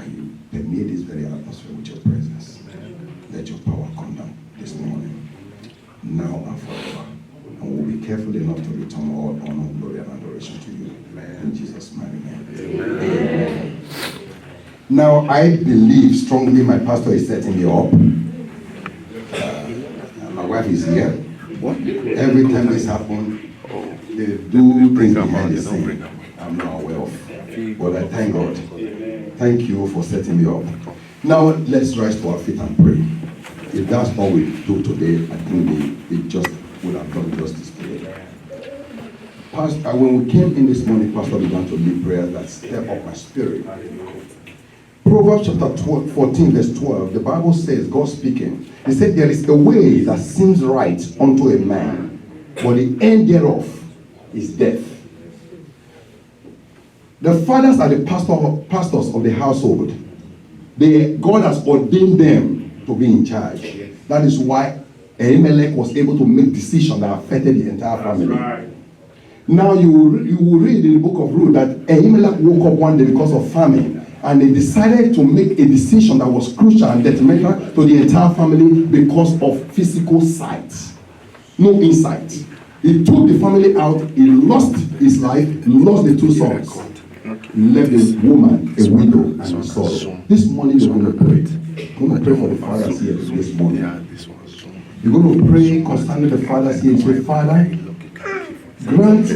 Can you permeate this very atmosphere with your presence? Let your power come down this morning, now and forever. And we'll be careful enough to return all honor, glory, and adoration to you. In Jesus' mighty name. Amen. Now, I believe strongly my pastor is setting me up. My wife is here. What? Every time this happens, they do things behind the scene I'm not aware of. But I thank God. Thank you for setting me up. Now, let's rise to our feet and pray. If that's all we do today, I think we just would have done justice today. Pastor, when we came in this morning, Pastor began to lead prayers that stir up my spirit. Proverbs chapter 14, verse 12, the Bible says, God speaking, he said, there is a way that seems right unto a man, but the end thereof is death. The fathers are the pastors of the household. God has ordained them to be in charge. That is why Ahimelech was able to make decisions that affected the entire family. Right. Now you will read in the book of Ruth that Ahimelech woke up one day because of famine, and they decided to make a decision that was crucial and detrimental to the entire family because of physical sight. No insight. He took the family out, he lost his life, lost the two sons, left the woman a widow and a sorrow. This morning you're going to pray. You're going to pray for the fathers here this morning. You're going to pray concerning the fathers here. Say, Father, grant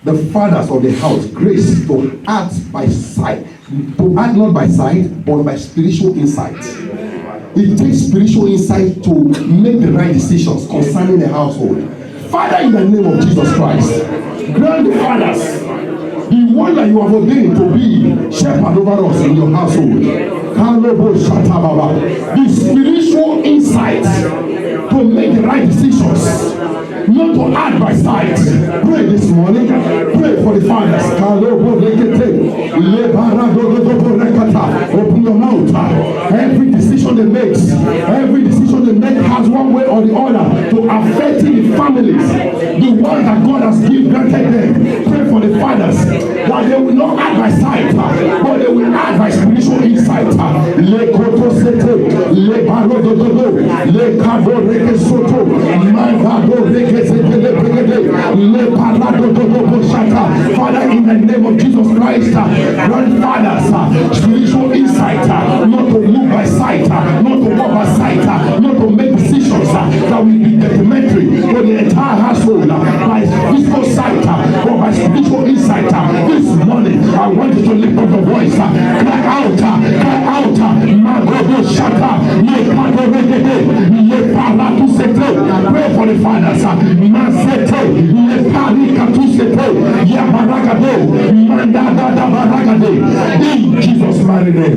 the fathers of the house grace to act by sight, to act not by sight, but by spiritual insight. It takes spiritual insight to make the right decisions concerning the household. Father, in the name of Jesus Christ, grant the fathers, the one that you have ordained to be shepherd over us in your household, the spiritual insight to make the right decisions, not to act by sight. Pray this morning. Pray for the fathers. Open your mouth. Every decision they make has one way or the other to affect the families. The one that God has granted them. Pray for the fathers that they will not act by sight, but they will act by spiritual insight. Father, in the name of Jesus Christ, grant fathers spiritual insight, not to move by sight, not to walk by sight, not to make decisions that will be detrimental for the entire household by physical sight, but by spiritual insight. This morning, I want you to lift up the voice, cry out, pray for the fathers. In Jesus' mighty name.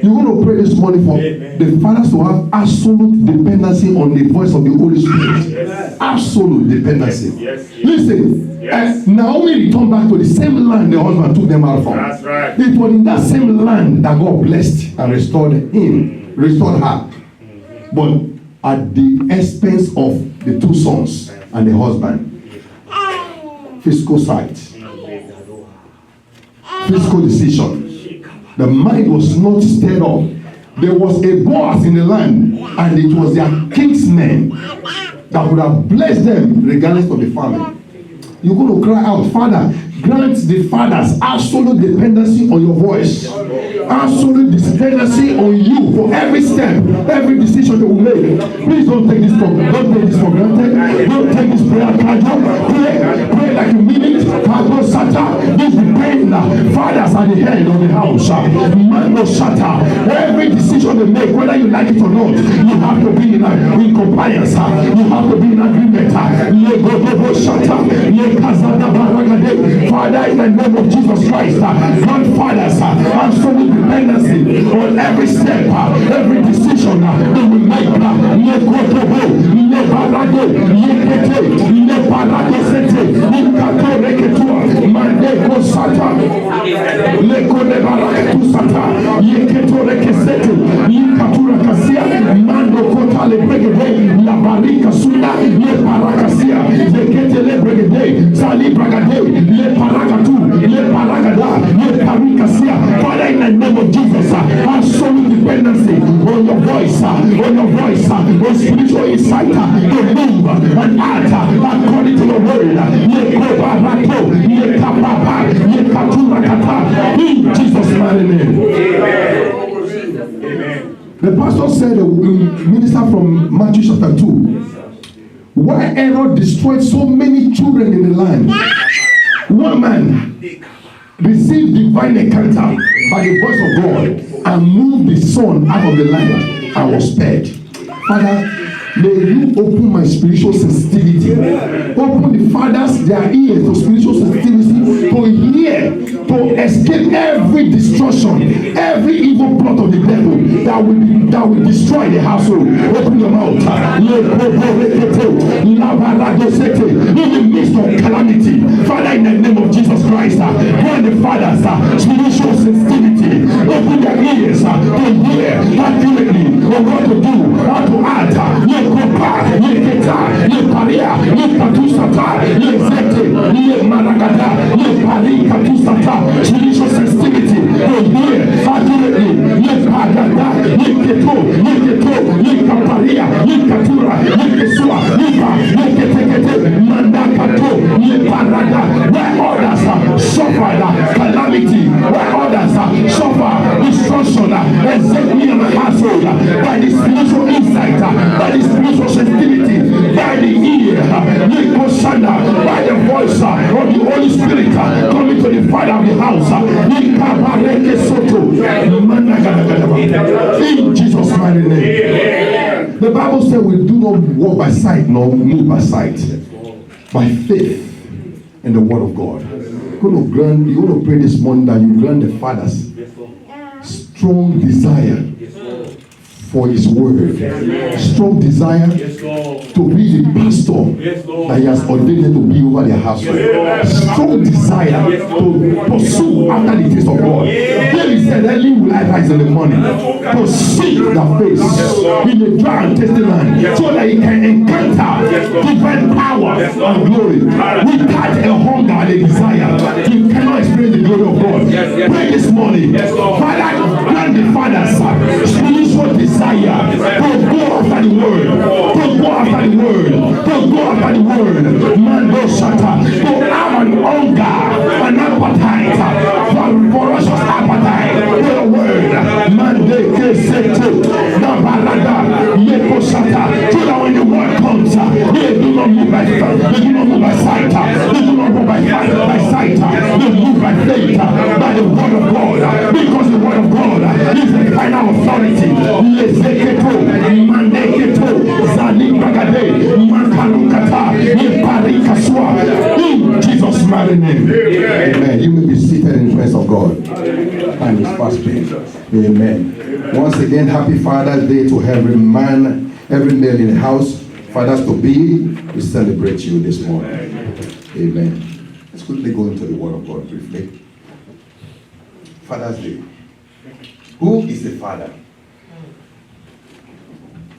You're going to pray this morning for the fathers to have absolute dependency on the voice of the Holy Spirit. Yes. Absolute dependency. Yes. Listen, yes. Naomi returned back to the same land the husband took them out from. That's right. It was in that same land that God blessed and restored her. But at the expense of the two sons and the husband. Physical sight. Physical decision. The mind was not stirred up. There was a Boaz in the land, and it was their kinsmen that would have blessed them regardless of the family. You're going to cry out, Father, grant the fathers absolute dependency on your voice, absolute dependency on you for every step, every decision they will make. Please don't take this for granted. Don't take this prayer casual. Pray like you mean it. This depend. Fathers are the head of the house. Mando Shata. Every decision they make, whether you like it or not, you have to be in compliance. You have to be in agreement. Father, in the name of Jesus Christ, grant fathers absolute dependency on every step, every decision that we make. of Jesus, absolute dependency on your voice, on spiritual insight to move and act according to your word. In Jesus' mighty name. Amen. The pastor said, minister from Matthew chapter 2, why Herod destroyed so many children in the land. One man received divine encounter by the voice of God and moved the son out of the land and was spared. Father, may you open my spiritual sensitivity. Open the fathers, their ears to spiritual sensitivity, to hear, to escape every destruction, every evil plot of the devil that will destroy the household. Open your mouth. In the midst of calamity, Father, in the name of Jesus Christ, grant the fathers spiritual sensitivity. Open their ears to hear accurately what to do, how to act. Spiritual sensitivity to hear accurately. Where others suffer calamity, where others suffer destruction, except me and my household, by the spiritual insight, by the spiritual sensitivity, by the ear, by the voice of the Holy Spirit coming to the Father of the house. In Jesus' mighty name. The Bible says we do not walk by sight nor move by sight, by faith in the word of God. You want to pray this morning that you grant the fathers strong desire for his word, strong desire to be the pastor that he has ordained to be over their household, strong desire to pursue after the face of God. David said, early will I rise in the morning to seek the face in the dry and thirsty land, so that he can encounter divine power and glory. Without a hunger and a desire, you cannot experience the glory of God. Pray this morning, Father, grant the fathers spiritual desire to go after the word, to go after the word, Mando Shata, to have an hunger, an appetite, ferocious appetite for the word. Mande Keseto, Nabarada, Yeko Shata, so that when the word comes, they do not move by sight, they do not move by sight, they move by faith, by the word of God, because the word of God is the final authority. Lezeketo, Mandeketo, Zalibagade, Makalukata, Iparikaswa. In Jesus' mighty name. Amen. You may be seated in the presence of God and his fast pain. Amen. Once again, happy Father's Day to every man, every male in the house. Fathers to be, we celebrate you this morning. Amen. Let's quickly go into the word of God briefly. Father's Day. Who is the father?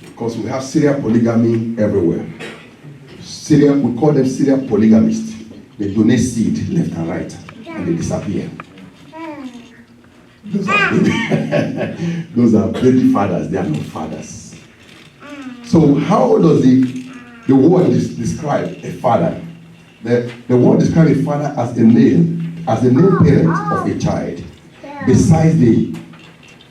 Because we have serial polygamy everywhere. We call them serial polygamists. They donate seed left and right, and they disappear. Those are baby fathers. They are not fathers. So how does the word describe a father? The word describes a father as the name parent of a child, besides the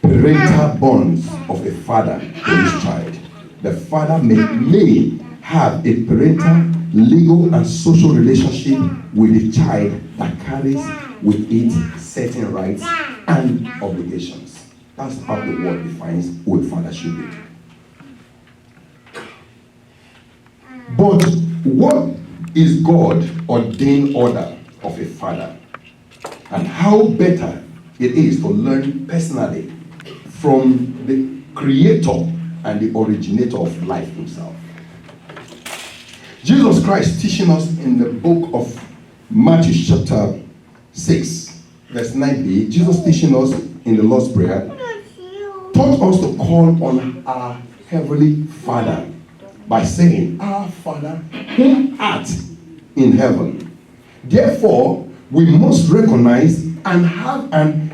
parental bonds of a father to his child. The father may have a parental, legal, and social relationship with the child that carries with it certain rights and obligations. That's how the word defines who a father should be. But what is God ordained order of a father? And how better it is to learn personally from the creator and the originator of life himself. Jesus Christ teaching us in the book of Matthew chapter 6, verse 9b, Jesus teaching us in the Lord's Prayer, taught us to call on our Heavenly Father by saying, Our Father who art in heaven. Therefore, we must recognize and have an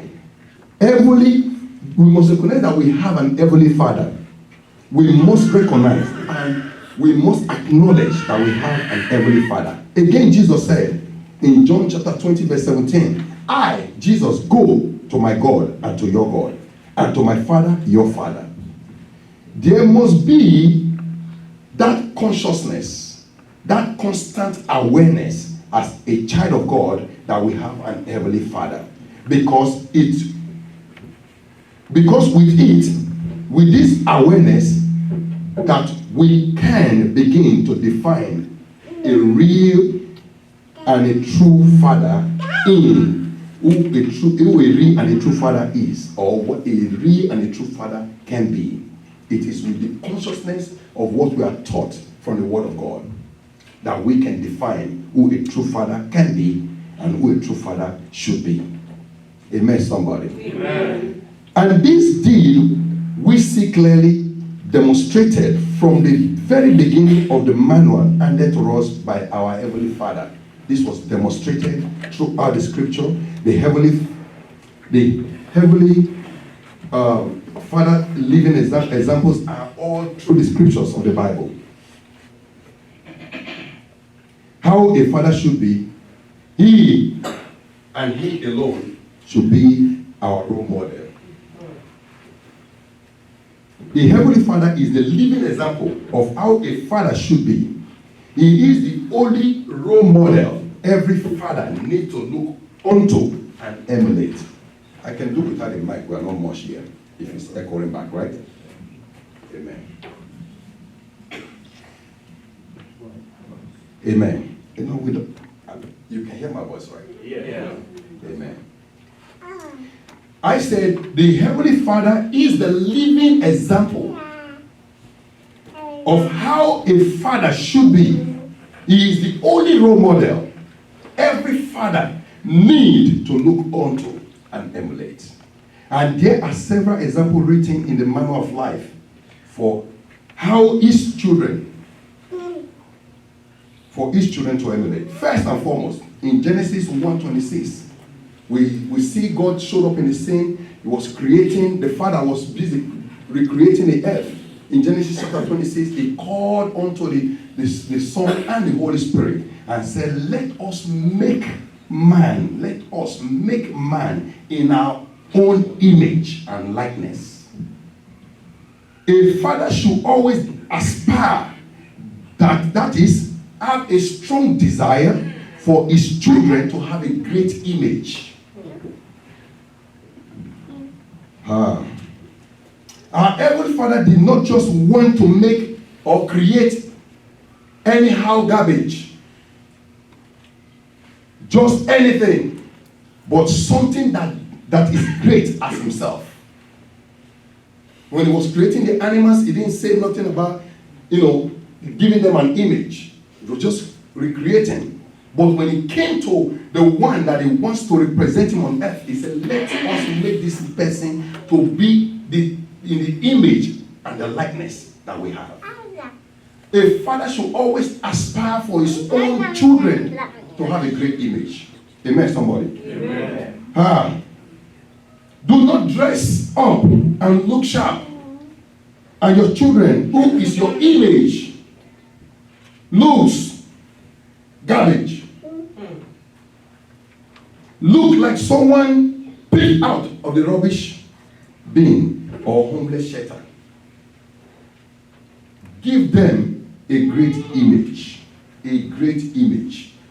heavenly we must recognize that we have an heavenly Father. We must recognize and we must acknowledge that we have an heavenly Father. Again, Jesus said in John chapter 20, verse 17, I, Jesus, go to my God and to your God, and to my Father, your Father. There must be that consciousness, that constant awareness as a child of God that we have an heavenly Father. Because with this awareness, that we can begin to define a real and a true Father in who a real and a true Father is, or what a real and a true Father can be. It is with the consciousness of what we are taught from the Word of God that we can define who a true Father can be and who a true Father should be. Amen, somebody. Amen. And this deal we see clearly demonstrated from the very beginning of the manual handed to us by our Heavenly Father. This was demonstrated throughout the scripture. The heavenly Father living examples are all through the scriptures of the Bible. How a father should be, he and he alone should be our role model. The Heavenly Father is the living example of how a father should be. He is the only role model every father needs to look onto and emulate. I can do without a mic, we are not much here, if it's echoing back, right? Amen. Amen. You know, you can hear my voice, right? Yeah. Amen. I said the Heavenly Father is the living example of how a father should be. He is the only role model every father needs to look onto and emulate. And there are several examples written in the Manual of Life for how his children to emulate. First and foremost, in Genesis 1:26, we see God showed up in the scene. He was creating, the Father was busy recreating the earth. In Genesis chapter 26, he called unto the Son and the Holy Spirit and said, let us make man in our own image and likeness. A father should always aspire, that is, have a strong desire for his children to have a great image. Our Heavenly Father did not just want to make or create anyhow garbage, just anything, but something that is great as himself. When he was creating the animals, he didn't say nothing about, giving them an image. It was just recreating. But when it came to the one that he wants to represent him on earth, he said, let us make this person to be in the image and the likeness that we have. A father should always aspire for his own children to have a great image. Amen, somebody? Amen. Do not dress up and look sharp. And your children, who is your image, looks garbage. Look like someone picked out of the rubbish bin or homeless shelter. Give them a great image,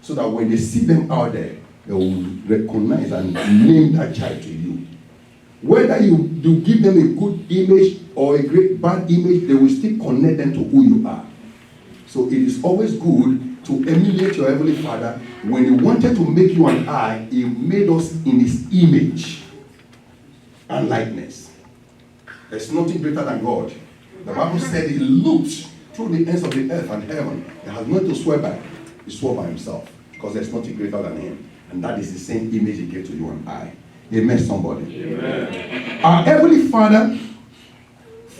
so that when they see them out there, they will recognize and name that child to you. Whether you give them a good image or a great bad image, they will still connect them to who you are. So it is always good to emulate your Heavenly Father. When he wanted to make you and I, he made us in his image and likeness. There's nothing greater than God. The Bible said he looked through the ends of the earth and heaven. He has nothing to swear by. He swore by himself, because there's nothing greater than him. And that is the same image he gave to you and I. Amen, somebody. Amen. Our Heavenly Father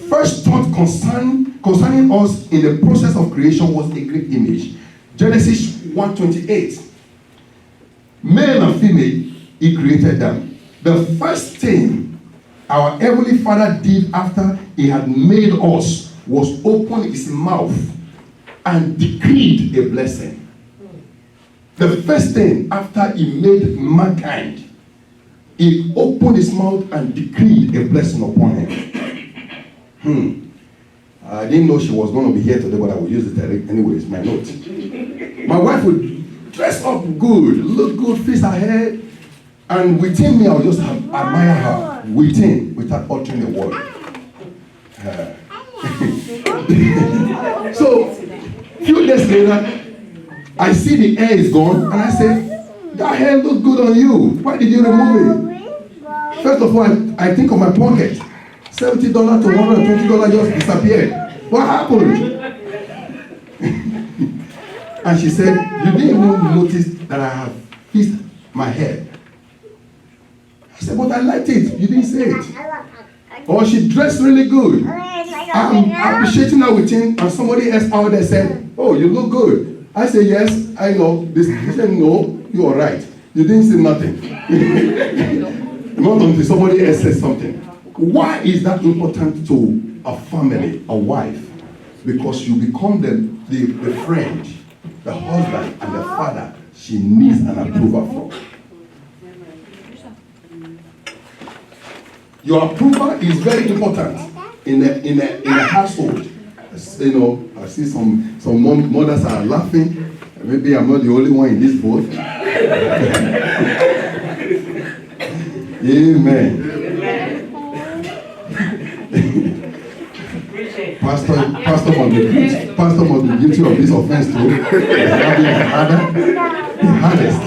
first thought concerning us in the process of creation was a great image. Genesis 1:28. Male and female, he created them. The first thing our Heavenly Father did after He had made us was open His mouth and decreed a blessing. The first thing after He made mankind, He opened His mouth and decreed a blessing upon him. I didn't know she was going to be here today, but I will use it anyways, my note. My wife would dress up good, look good, fix her hair, and within me, I would just admire her within, without uttering a word. So, few days later, I see the hair is gone, and I say, that hair looks good on you. Why did you remove it? First of all, I think of my pocket. $70 to $120 just disappeared. What happened? And she said, you didn't even notice that I have fixed my hair. I said, but I liked it. You didn't say it. Or she dressed really good. I'm appreciating her within, and somebody else out there said, oh, you look good. I said, yes, I know. She said, no, you are right. You didn't say nothing. Not until somebody else says something. Why is that important to a family, a wife? Because you become the friend, the husband, and the father she needs an approval from. Your approval is very important in a household. You know, I see some mothers are laughing. Maybe I'm not the only one in this boat. Amen. Pastor must be guilty of this offense too. The hardest.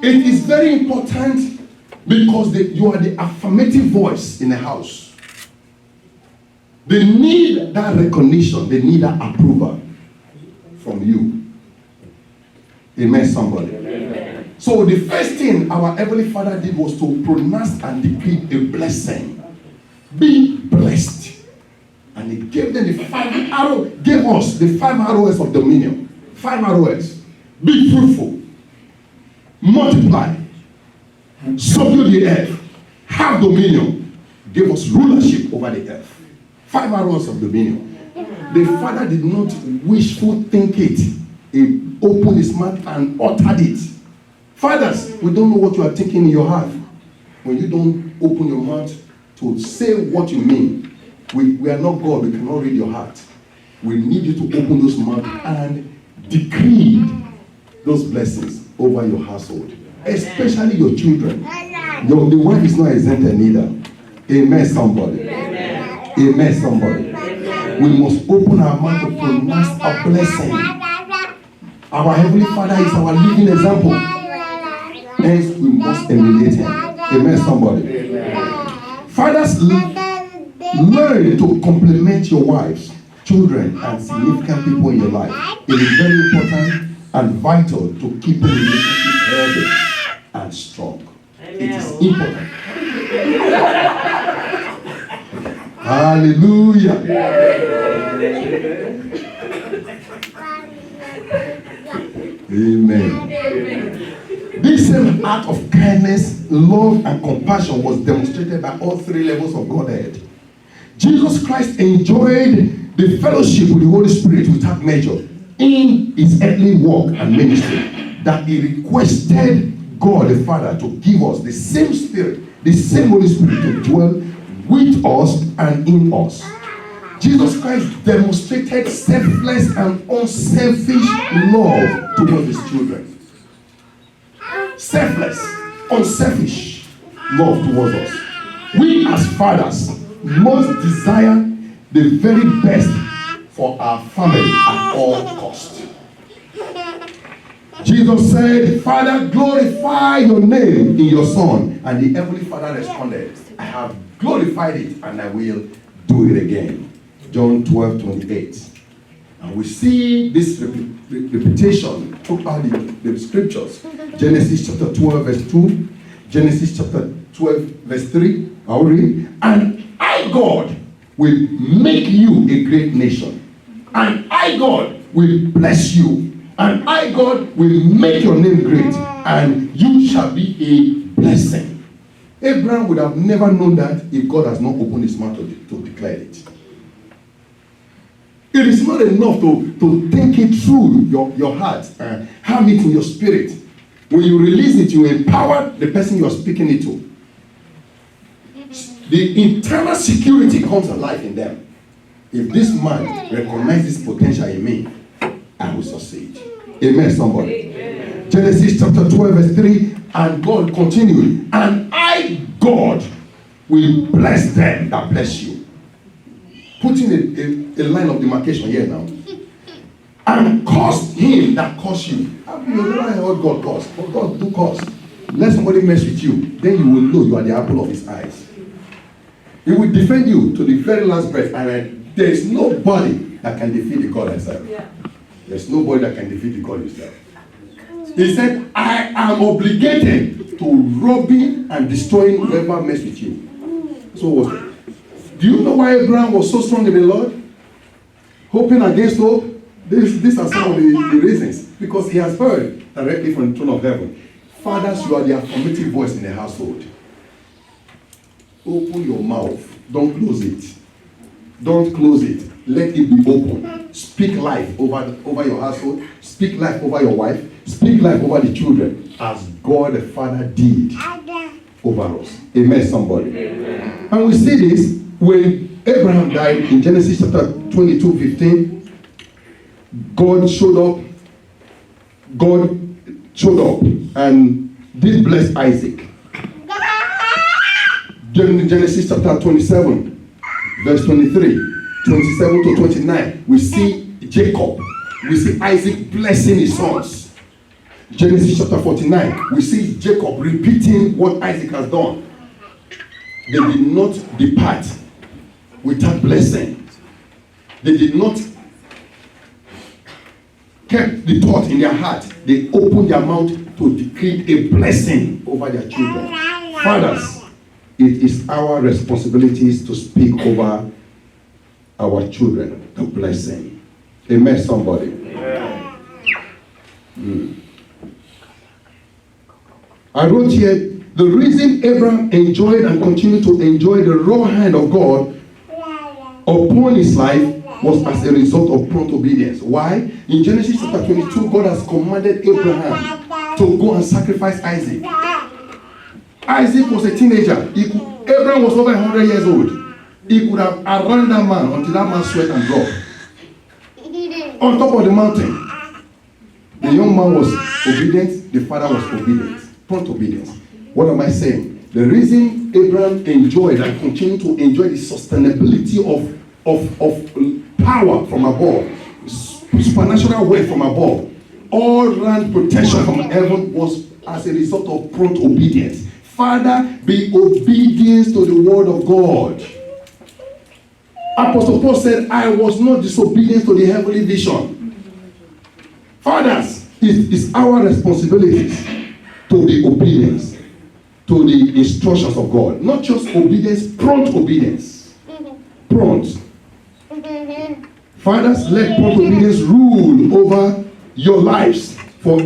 It is very important because you are the affirmative voice in the house. They need that recognition. They need that approval from you. Amen, somebody. Amen. So the first thing our Heavenly Father did was to pronounce and decree a blessing. Be blessed. And He gave them gave us the 5 ROS of dominion. 5 ROS. Be fruitful. Multiply. Subdue the earth. Have dominion. Give us rulership over the earth. 5 ROS of dominion. The Father did not wishful think it. He opened His mouth and uttered it. Fathers, we don't know what you are thinking in your heart. When you don't open your mouth to say what you mean, we are not God. We cannot read your heart. We need you to open those mouths and decree those blessings over your household, especially your children. The wife is not exempted neither. Amen, somebody. Amen, Amen somebody. Amen. We must open our mouth to pronounce a blessing. Our Heavenly Father is our living example. Hence, we must emulate Him. Amen, somebody. Amen. Fathers, learn to compliment your wives, children, and significant people in your life. It is very important and vital to keep a relationship healthy and strong. Amen. It is important. Hallelujah. Amen. This same act of kindness, love, and compassion was demonstrated by all 3 levels of Godhead. Jesus Christ enjoyed the fellowship with the Holy Spirit without measure in His earthly work and ministry, that He requested God the Father to give us the same Spirit, the same Holy Spirit to dwell with us and in us. Jesus Christ demonstrated selfless and unselfish love towards His children. Selfless, unselfish love towards us. We as fathers must desire the very best for our family at all costs. Jesus said, Father, glorify your name in your Son. And the Heavenly Father responded, I have glorified it and I will do it again. John 12:28. And we see this repetition throughout the scriptures. Genesis chapter 12 verse 2. Genesis chapter 12 verse 3. I'll read. And I, God, will make you a great nation. And I, God, will bless you. And I, God, will make your name great. and you shall be a blessing. Abraham would have never known that if God has not opened his mouth to declare it. It is not enough to think it through your heart and have it in your spirit. When you release it, you empower the person you are speaking it to. The internal security comes alive in them. If this man recognizes potential in me, I will succeed. Amen, somebody. Amen. Genesis chapter 12, verse 3, and God continued, and I, God, will bless them that bless you. Putting a line of demarcation here now. And curse him that curse you. Have you never heard God curse? But God do curse. Let somebody mess with you, then you will know you are the apple of his eyes. He will defend you to the very last breath. And there is nobody that can defeat the God himself. Yeah. There's nobody that can defeat the God himself. He said, I am obligated to robbing and destroying whoever mess with you. So do you know why Abraham was so strong in the Lord? Hoping against hope. These are some of the reasons. Because he has heard directly from the throne of heaven. Fathers, you are the affirmative voice in the household. Open your mouth. Don't close it. Don't close it. Let it be open. Speak life over your household. Speak life over your wife. Speak life over the children. As God the Father did over us. Amen, somebody. Amen. And we see this when Abraham died in Genesis chapter 22:15. God showed up and did bless Isaac. Genesis chapter 27, verse 23, 27 to 29, we see Jacob. We see Isaac blessing his sons. Genesis chapter 49, we see Jacob repeating what Isaac has done. They did not depart without blessing. They did not keep the thought in their heart. They opened their mouth to decree a blessing over their children. Fathers, it is our responsibilities to speak over our children, the blessing. Amen, somebody. I wrote here, the reason Abraham enjoyed and continued to enjoy the raw hand of God upon his life was as a result of prompt obedience. Why? In Genesis chapter 22, God has commanded Abraham to go and sacrifice Isaac. Isaac was a teenager. Abraham was over 100 years old. He could have around that man until that man sweat and dropped. On top of the mountain, the young man was obedient, the father was obedient. Prompt obedience. What am I saying? The reason Abraham enjoyed and continued to enjoy the sustainability of power from above, supernatural wealth from above, all round protection from heaven was as a result of prompt obedience. Father, be obedient to the word of God. Apostle Paul said, I was not disobedient to the heavenly vision. Fathers, it is our responsibility to be obedience to the instructions of God. Not just obedience, prompt obedience. Prompt. Fathers, let prompt obedience rule over your lives. For